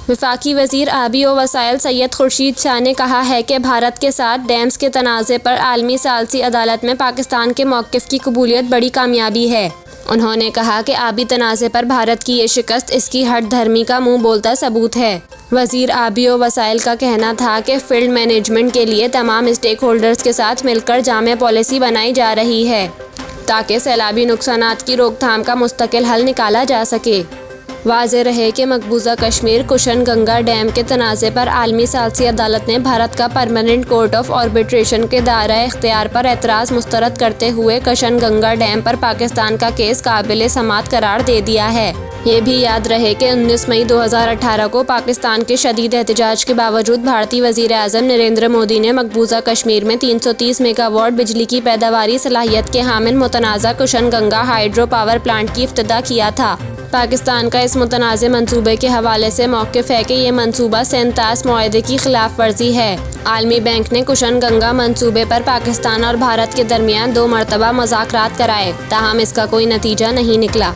وفاقی وزیر آبی و وسائل سید خورشید شاہ نے کہا ہے کہ بھارت کے ساتھ ڈیمز کے تنازع پر عالمی ثالثی عدالت میں پاکستان کے موقف کی قبولیت بڑی کامیابی ہے۔ انہوں نے کہا کہ آبی تنازع پر بھارت کی یہ شکست اس کی ہٹ دھرمی کا منہ بولتا ثبوت ہے۔ وزیر آبی و وسائل کا کہنا تھا کہ فیلڈ مینجمنٹ کے لیے تمام اسٹیک ہولڈرز کے ساتھ مل کر جامع پالیسی بنائی جا رہی ہے تاکہ سیلابی نقصانات کی روک تھام کا مستقل حل نکالا جا سکے۔ واضح رہے کہ مقبوضہ کشمیر کشن گنگا ڈیم کے تنازع پر عالمی ثالثی عدالت نے بھارت کا پرماننٹ کورٹ آف آربیٹریشن کے دائرہ اختیار پر اعتراض مسترد کرتے ہوئے کشن گنگا ڈیم پر پاکستان کا کیس قابل سماعت قرار دے دیا ہے۔ یہ بھی یاد رہے کہ 19 مئی 2018 کو پاکستان کے شدید احتجاج کے باوجود بھارتی وزیر اعظم نریندر مودی نے مقبوضہ کشمیر میں 330 میگا واٹ بجلی کی پیداواری صلاحیت کے حامل متنازع Kishan Ganga hydro power plant کی افتتاح کیا تھا۔ پاکستان کا اس متنازع منصوبے کے حوالے سے موقف ہے کہ یہ منصوبہ سینتاس معاہدے کی خلاف ورزی ہے۔ عالمی بینک نے کشن گنگا منصوبے پر پاکستان اور بھارت کے درمیان 2 مرتبہ مذاکرات کرائے، تاہم اس کا کوئی نتیجہ نہیں نکلا۔